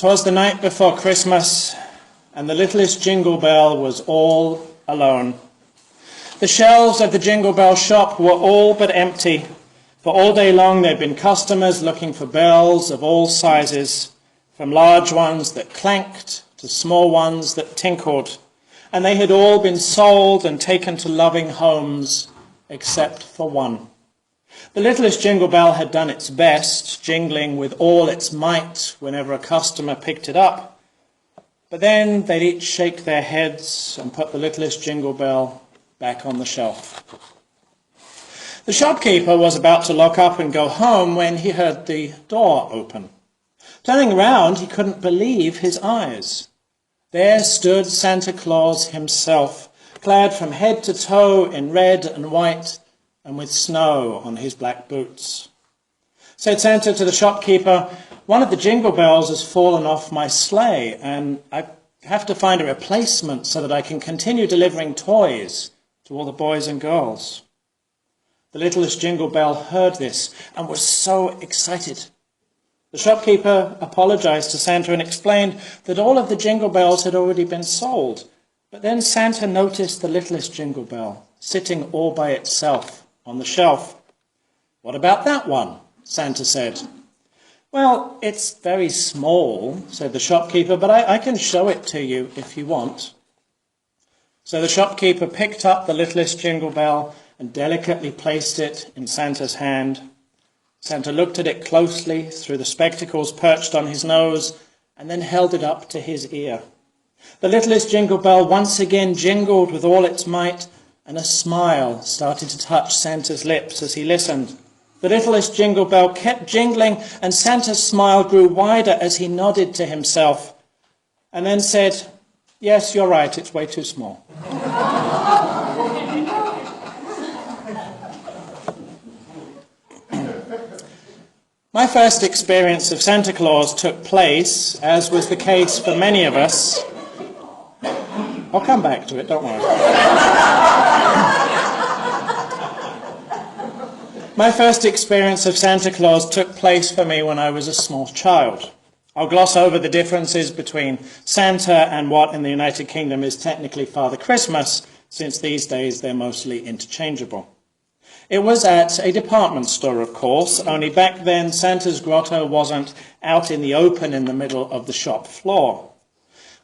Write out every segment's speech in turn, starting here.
'Twas the night before Christmas, and the littlest Jingle Bell was all alone. The shelves of the Jingle Bell shop were all but empty, for all day long there'd been customers looking for bells of all sizes, from large ones that clanked to small ones that tinkled, and they had all been sold and taken to loving homes, except for one. The littlest Jingle Bell had done its best, jingling with all its might whenever a customer picked it up, but then they'd each shake their heads and put the littlest Jingle Bell back on the shelf. The shopkeeper was about to lock up and go home when he heard the door open. Turning around, he couldn't believe his eyes. There stood Santa Claus himself, clad from head to toe in red and white, and with snow on his black boots. Said Santa to the shopkeeper, "One of the jingle bells has fallen off my sleigh, and I have to find a replacement so that I can continue delivering toys to all the boys and girls." The littlest Jingle Bell heard this and was so excited. The shopkeeper apologized to Santa and explained that all of the jingle bells had already been sold. But then Santa noticed the littlest Jingle Bell sitting all by itself on the shelf. "What about that one?" Santa said. "Well, it's very small," said the shopkeeper, "but I can show it to you if you want." So the shopkeeper picked up the littlest Jingle Bell and delicately placed it in Santa's hand. Santa looked at it closely through the spectacles perched on his nose and then held it up to his ear. The littlest Jingle Bell once again jingled with all its might, and a smile started to touch Santa's lips as he listened. The littlest Jingle Bell kept jingling, and Santa's smile grew wider as he nodded to himself, and then said, "Yes, you're right, it's way too small." My first experience of Santa Claus took place, as was the case for many of us. I'll come back to it, don't worry. My first experience of Santa Claus took place for me when I was a small child. I'll gloss over the differences between Santa and what in the United Kingdom is technically Father Christmas, since these days they're mostly interchangeable. It was at a department store, of course, only back then Santa's grotto wasn't out in the open in the middle of the shop floor.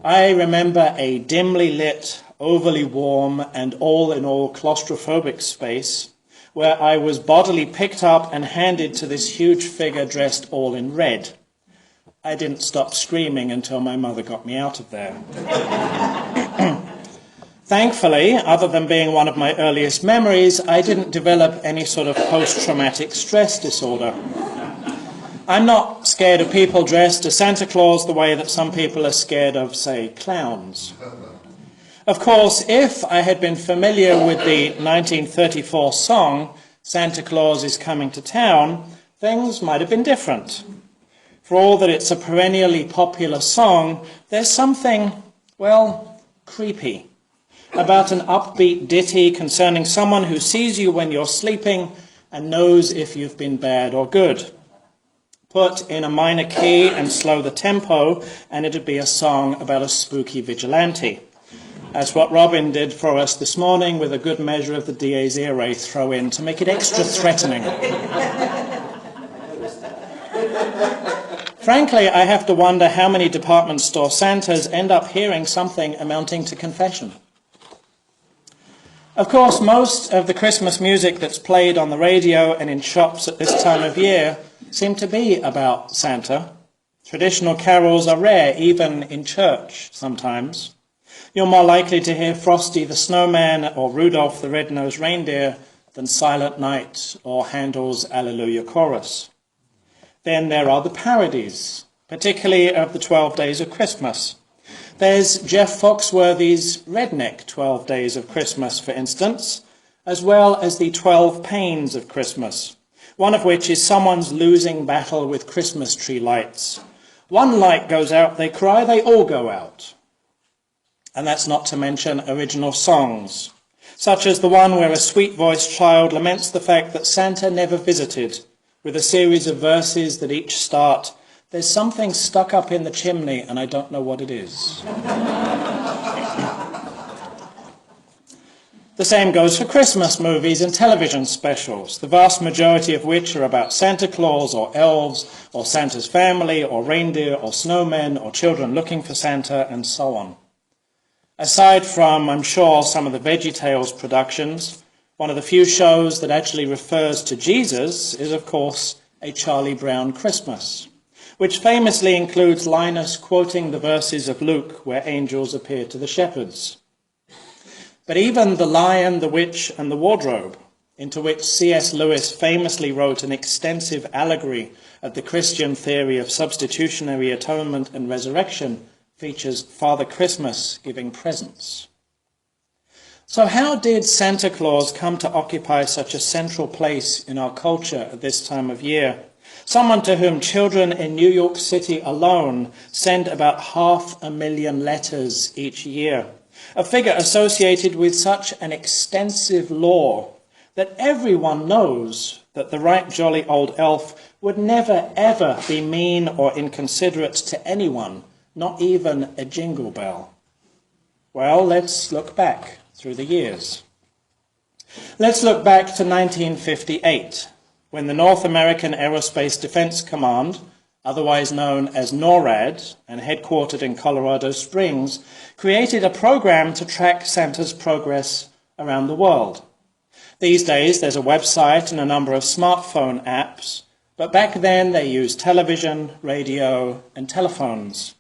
I remember a dimly lit, overly warm, and all-in-all claustrophobic space where I was bodily picked up and handed to this huge figure dressed all in red. I didn't stop screaming until my mother got me out of there. Thankfully, other than being one of my earliest memories, I didn't develop any sort of post-traumatic stress disorder. I'm not scared of people dressed as Santa Claus the way that some people are scared of, say, clowns. Of course, if I had been familiar with the 1934 song, "Santa Claus is Coming to Town," things might have been different. For all that it's a perennially popular song, there's something, well, creepy about an upbeat ditty concerning someone who sees you when you're sleeping and knows if you've been bad or good. Put in a minor key and slow the tempo, and it'd be a song about a spooky vigilante. That's what Robin did for us this morning with a good measure of the Dies Irae throw in to make it extra threatening. Frankly, I have to wonder how many department store Santas end up hearing something amounting to confession. Of course, most of the Christmas music that's played on the radio and in shops at this time of year seem to be about Santa. Traditional carols are rare, even in church sometimes. You're more likely to hear Frosty the Snowman or Rudolph the Red-Nosed Reindeer than Silent Night or Handel's Alleluia Chorus. Then there are the parodies, particularly of the 12 Days of Christmas. There's Jeff Foxworthy's Redneck 12 Days of Christmas, for instance, as well as the 12 Pains of Christmas, one of which is someone's losing battle with Christmas tree lights. One light goes out, they cry, they all go out. And that's not to mention original songs, such as the one where a sweet-voiced child laments the fact that Santa never visited, with a series of verses that each start, "There's something stuck up in the chimney and I don't know what it is." The same goes for Christmas movies and television specials, the vast majority of which are about Santa Claus or elves or Santa's family or reindeer or snowmen or children looking for Santa and so on. Aside from, I'm sure, some of the VeggieTales productions, one of the few shows that actually refers to Jesus is, of course, A Charlie Brown Christmas, which famously includes Linus quoting the verses of Luke where angels appear to the shepherds. But even The Lion, the Witch and the Wardrobe, into which C.S. Lewis famously wrote an extensive allegory of the Christian theory of substitutionary atonement and resurrection, features Father Christmas giving presents. So how did Santa Claus come to occupy such a central place in our culture at this time of year? Someone to whom children in New York City alone send about 500,000 letters each year. A figure associated with such an extensive lore that everyone knows that the right jolly old elf would never ever be mean or inconsiderate to anyone, not even a jingle bell. Well, let's look back through the years. Let's look back to 1958, when the North American Aerospace Defense Command, otherwise known as NORAD, and headquartered in Colorado Springs, created a program to track Santa's progress around the world. These days, there's a website and a number of smartphone apps, but back then they used television, radio, and telephones.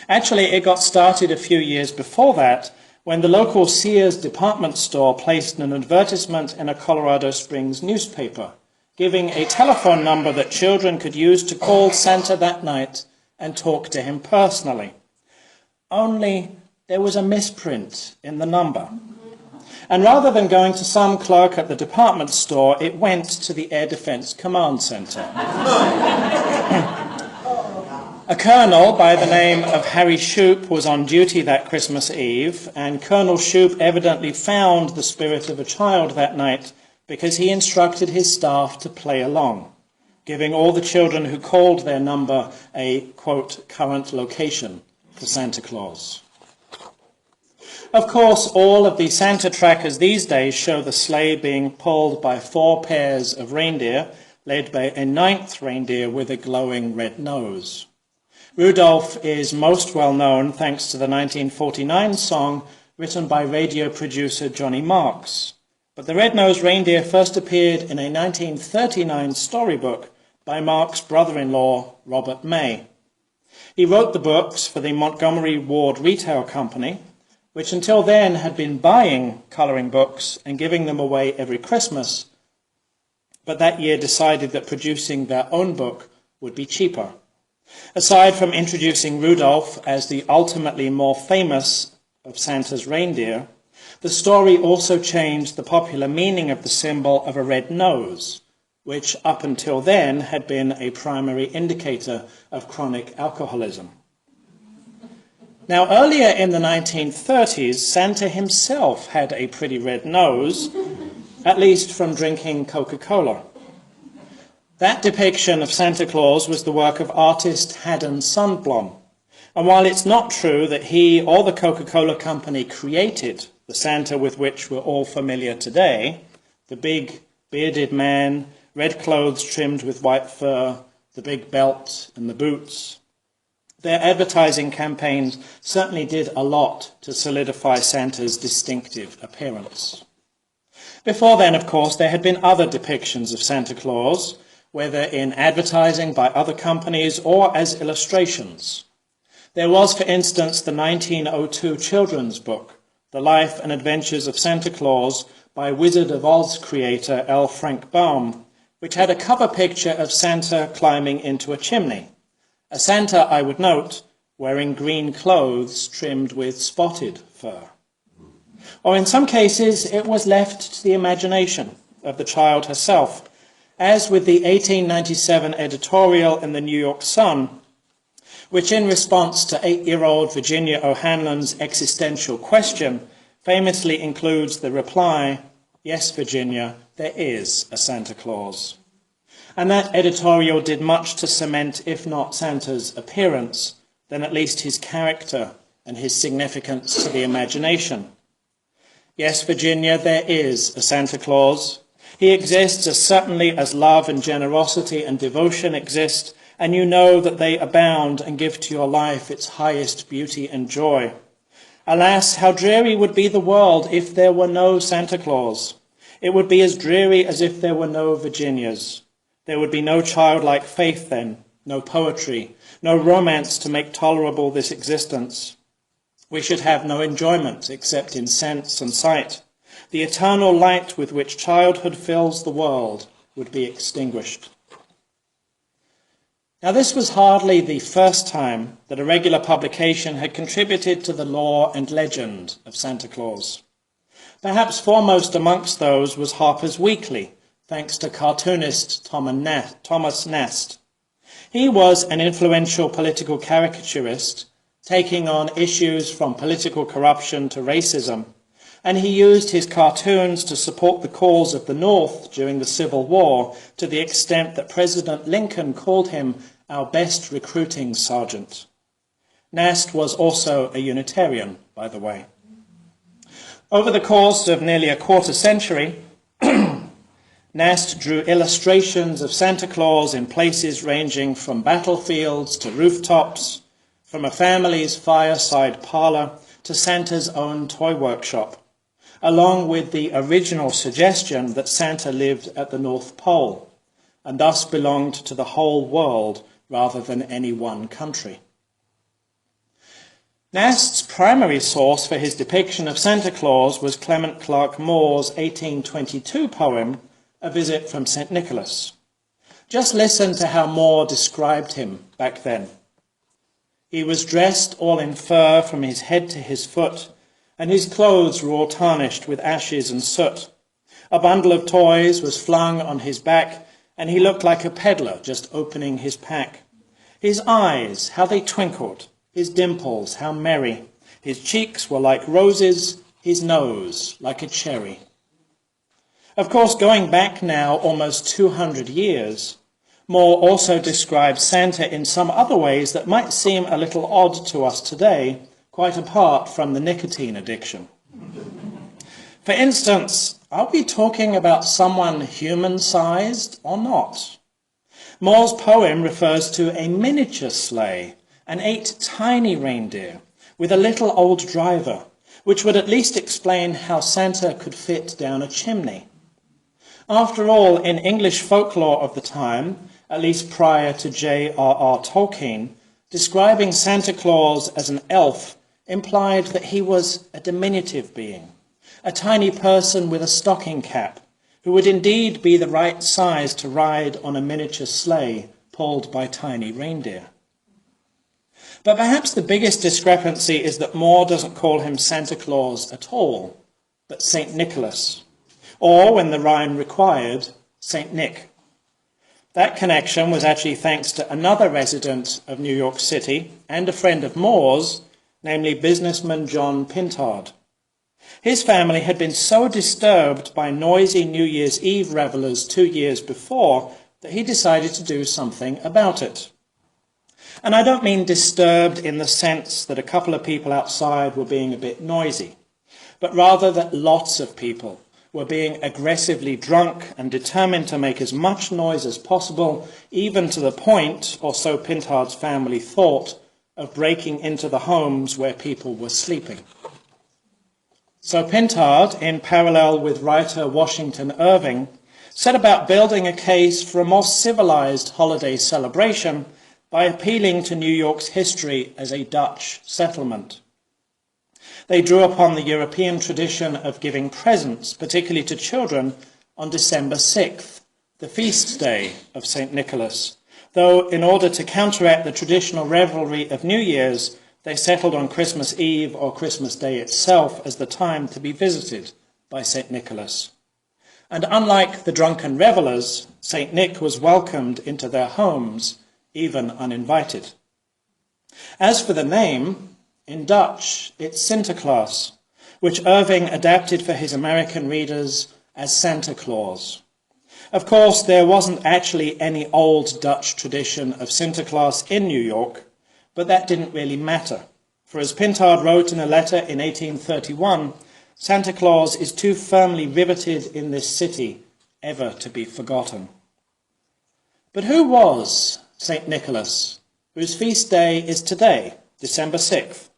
Actually, it got started a few years before that, when the local Sears department store placed an advertisement in a Colorado Springs newspaper, giving a telephone number that children could use to call Santa that night and talk to him personally. Only there was a misprint in the number. And rather than going to some clerk at the department store, it went to the Air Defense Command Center. A colonel by the name of Harry Shoup was on duty that Christmas Eve, and Colonel Shoup evidently found the spirit of a child that night because he instructed his staff to play along, giving all the children who called their number a, quote, current location for Santa Claus. Of course, all of the Santa trackers these days show the sleigh being pulled by 4 pairs of reindeer, led by a 9th reindeer with a glowing red nose. Rudolph is most well known thanks to the 1949 song written by radio producer Johnny Marks. But the red-nosed reindeer first appeared in a 1939 storybook by Mark's brother-in-law, Robert May. He wrote the books for the Montgomery Ward Retail Company, which until then had been buying colouring books and giving them away every Christmas, but that year decided that producing their own book would be cheaper. Aside from introducing Rudolph as the ultimately more famous of Santa's reindeer, the story also changed the popular meaning of the symbol of a red nose, which up until then had been a primary indicator of chronic alcoholism. Now, earlier in the 1930s, Santa himself had a pretty red nose, at least from drinking Coca-Cola. That depiction of Santa Claus was the work of artist Haddon Sundblom. And while it's not true that he or the Coca-Cola company created the Santa with which we're all familiar today, the big bearded man, red clothes trimmed with white fur, the big belt and the boots, their advertising campaigns certainly did a lot to solidify Santa's distinctive appearance. Before then, of course, there had been other depictions of Santa Claus, whether in advertising by other companies or as illustrations. There was, for instance, the 1902 children's book, The Life and Adventures of Santa Claus, by Wizard of Oz creator L. Frank Baum, which had a cover picture of Santa climbing into a chimney. A Santa, I would note, wearing green clothes trimmed with spotted fur. Or in some cases, it was left to the imagination of the child herself, as with the 1897 editorial in the New York Sun, which in response to 8-year-old Virginia O'Hanlon's existential question famously includes the reply, "Yes, Virginia, there is a Santa Claus." And that editorial did much to cement, if not Santa's appearance, then at least his character and his significance to the imagination. Yes, Virginia, there is a Santa Claus. He exists as certainly as love and generosity and devotion exist, and you know that they abound and give to your life its highest beauty and joy. Alas, how dreary would be the world if there were no Santa Claus. It would be as dreary as if there were no Virginias. There would be no childlike faith then, no poetry, no romance to make tolerable this existence. We should have no enjoyment except in sense and sight. The eternal light with which childhood fills the world would be extinguished. Now, this was hardly the first time that a regular publication had contributed to the lore and legend of Santa Claus. Perhaps foremost amongst those was Harper's Weekly, thanks to cartoonist Thomas Nast. He was an influential political caricaturist, taking on issues from political corruption to racism, and he used his cartoons to support the cause of the North during the Civil War to the extent that President Lincoln called him our best recruiting sergeant. Nast was also a Unitarian, by the way. Over the course of nearly a quarter century, Nast drew illustrations of Santa Claus in places ranging from battlefields to rooftops, from a family's fireside parlor to Santa's own toy workshop, along with the original suggestion that Santa lived at the North Pole and thus belonged to the whole world rather than any one country. Nast's primary source for his depiction of Santa Claus was Clement Clarke Moore's 1822 poem, A Visit from St. Nicholas. Just listen to how Moore described him back then. He was dressed all in fur from his head to his foot, and his clothes were all tarnished with ashes and soot. A bundle of toys was flung on his back, and he looked like a peddler just opening his pack. His eyes, how they twinkled, his dimples, how merry. His cheeks were like roses, his nose like a cherry. Of course, going back now almost 200 years, Moore also describes Santa in some other ways that might seem a little odd to us today, quite apart from the nicotine addiction. For instance, are we talking about someone human-sized or not? Moore's poem refers to a miniature sleigh and 8 tiny reindeer with a little old driver, which would at least explain how Santa could fit down a chimney. After all, in English folklore of the time, at least prior to J.R.R. Tolkien, describing Santa Claus as an elf implied that he was a diminutive being, a tiny person with a stocking cap, who would indeed be the right size to ride on a miniature sleigh pulled by tiny reindeer. But perhaps the biggest discrepancy is that Moore doesn't call him Santa Claus at all, but St. Nicholas, or, when the rhyme required, St. Nick. That connection was actually thanks to another resident of New York City and a friend of Moore's, namely businessman John Pintard. His family had been so disturbed by noisy New Year's Eve revelers 2 years before that he decided to do something about it. And I don't mean disturbed in the sense that a couple of people outside were being a bit noisy, but rather that lots of people were being aggressively drunk and determined to make as much noise as possible, even to the point, or so Pintard's family thought, of breaking into the homes where people were sleeping. So Pintard, in parallel with writer Washington Irving, set about building a case for a more civilized holiday celebration by appealing to New York's history as a Dutch settlement. They drew upon the European tradition of giving presents, particularly to children, on December 6th, the feast day of St. Nicholas, though in order to counteract the traditional revelry of New Year's, they settled on Christmas Eve or Christmas Day itself as the time to be visited by St. Nicholas. And unlike the drunken revelers, St. Nick was welcomed into their homes, even uninvited. As for the name, in Dutch, it's Sinterklaas, which Irving adapted for his American readers as Santa Claus. Of course, there wasn't actually any old Dutch tradition of Sinterklaas in New York, but that didn't really matter. For as Pintard wrote in a letter in 1831, Santa Claus is too firmly riveted in this city ever to be forgotten. But who was St. Nicholas, whose feast day is today, December 6th,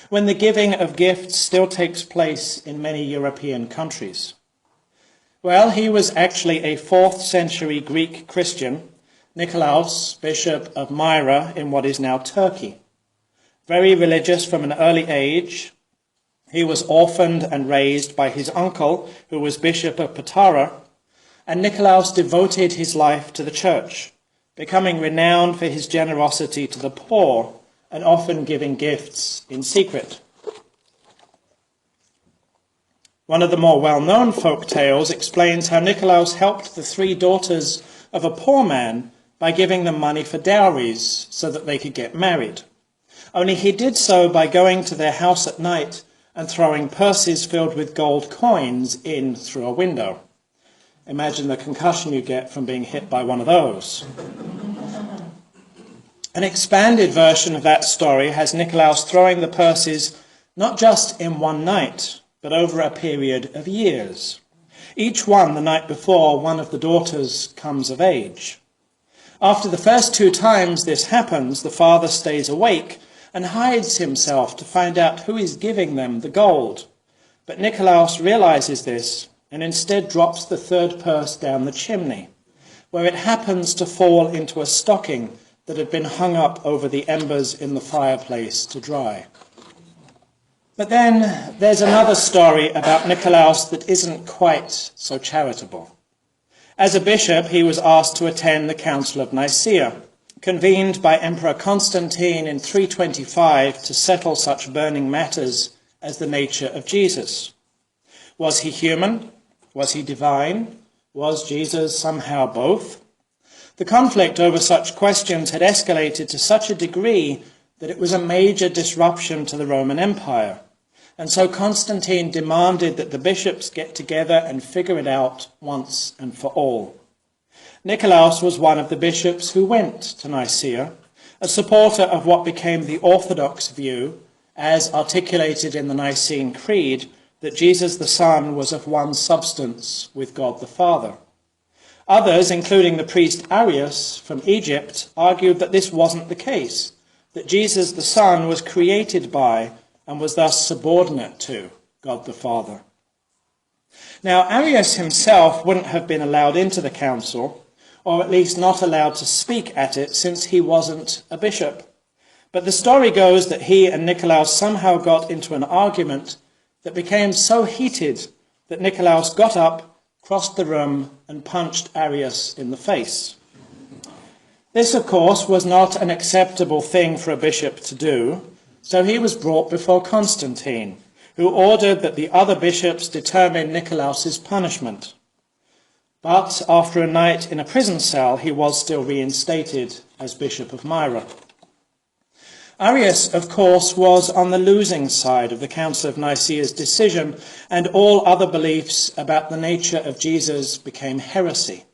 when the giving of gifts still takes place in many European countries? Well, he was actually a 4th century Greek Christian, Nikolaos, Bishop of Myra in what is now Turkey. Very religious from an early age, he was orphaned and raised by his uncle, who was Bishop of Patara, and Nikolaos devoted his life to the church, becoming renowned for his generosity to the poor and often giving gifts in secret. One of the more well-known folk tales explains how Nikolaos helped the 3 daughters of a poor man by giving them money for dowries so that they could get married. Only he did so by going to their house at night and throwing purses filled with gold coins in through a window. Imagine the concussion you get from being hit by one of those. An expanded version of that story has Nikolaos throwing the purses not just in one night, but over a period of years. Each one the night before one of the daughters comes of age. After the first 2 times this happens, the father stays awake and hides himself to find out who is giving them the gold. But Nikolaos realizes this and instead drops the 3rd purse down the chimney, where it happens to fall into a stocking that had been hung up over the embers in the fireplace to dry. But then there's another story about Nikolaos that isn't quite so charitable. As a bishop, he was asked to attend the Council of Nicaea, convened by Emperor Constantine in 325 to settle such burning matters as the nature of Jesus. Was he human? Was he divine? Was Jesus somehow both? The conflict over such questions had escalated to such a degree that it was a major disruption to the Roman Empire. And so Constantine demanded that the bishops get together and figure it out once and for all. Nikolaos was one of the bishops who went to Nicaea, a supporter of what became the Orthodox view, as articulated in the Nicene Creed, that Jesus the Son was of one substance with God the Father. Others, including the priest Arius from Egypt, argued that this wasn't the case, that Jesus the Son was created by and was thus subordinate to God the Father. Now, Arius himself wouldn't have been allowed into the council, or at least not allowed to speak at it, since he wasn't a bishop. But the story goes that he and Nikolaos somehow got into an argument that became so heated that Nikolaos got up, crossed the room, and punched Arius in the face. This, of course, was not an acceptable thing for a bishop to do, so he was brought before Constantine, who ordered that the other bishops determine Nikolaos's punishment. But after a night in a prison cell, he was still reinstated as Bishop of Myra. Arius, of course, was on the losing side of the Council of Nicaea's decision, and all other beliefs about the nature of Jesus became heresy.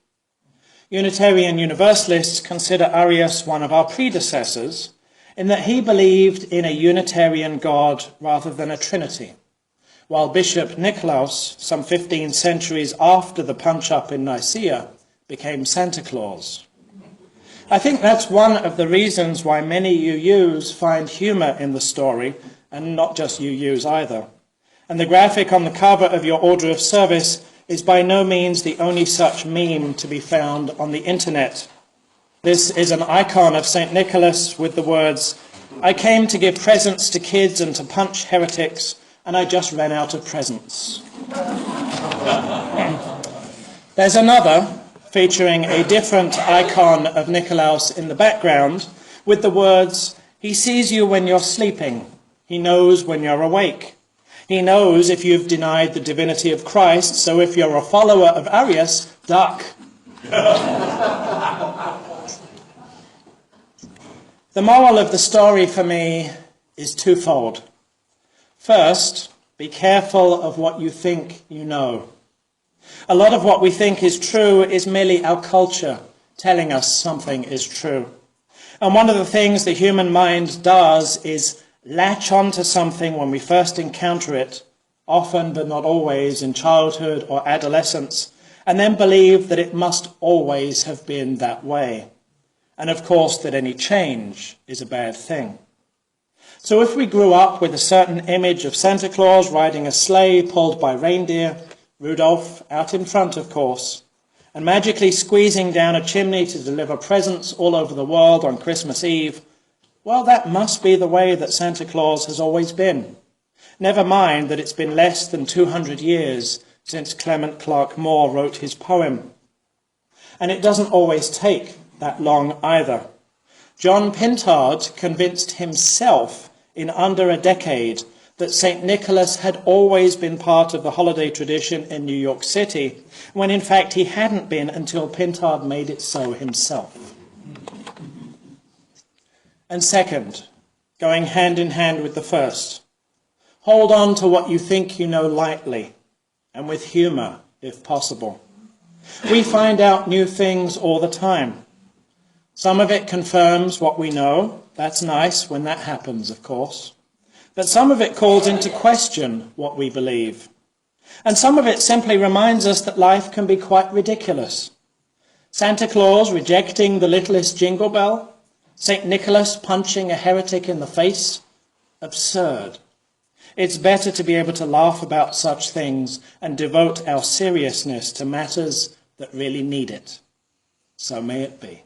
Unitarian Universalists consider Arius one of our predecessors, in that he believed in a Unitarian God rather than a Trinity, while Bishop Nikolaos, some 15 centuries after the punch-up in Nicaea, became Santa Claus. I think that's one of the reasons why many UUs find humour in the story, and not just UUs either. And the graphic on the cover of your order of service is by no means the only such meme to be found on the internet. This is an icon of St. Nicholas with the words, "I came to give presents to kids and to punch heretics, and I just ran out of presents." There's another, featuring a different icon of Nikolaos in the background, with the words, "He sees you when you're sleeping. He knows when you're awake. He knows if you've denied the divinity of Christ, so if you're a follower of Arius, duck." The moral of the story for me is twofold. First, be careful of what you think you know. A lot of what we think is true is merely our culture telling us something is true. And one of the things the human mind does is latch onto something when we first encounter it, often but not always in childhood or adolescence, and then believe that it must always have been that way. And of course that any change is a bad thing. So if we grew up with a certain image of Santa Claus riding a sleigh pulled by reindeer, Rudolph out in front of course, and magically squeezing down a chimney to deliver presents all over the world on Christmas Eve, well, that must be the way that Santa Claus has always been. Never mind that it's been less than 200 years since Clement Clarke Moore wrote his poem. And it doesn't always take that long either. John Pintard convinced himself in under a decade that St. Nicholas had always been part of the holiday tradition in New York City, when in fact he hadn't been until Pintard made it so himself. And second, going hand in hand with the first, hold on to what you think you know lightly, and with humour, if possible. We find out new things all the time. Some of it confirms what we know. That's nice when that happens, of course. But some of it calls into question what we believe. And some of it simply reminds us that life can be quite ridiculous. Santa Claus rejecting the littlest jingle bell, St. Nicholas punching a heretic in the face. Absurd. It's better to be able to laugh about such things and devote our seriousness to matters that really need it. So may it be.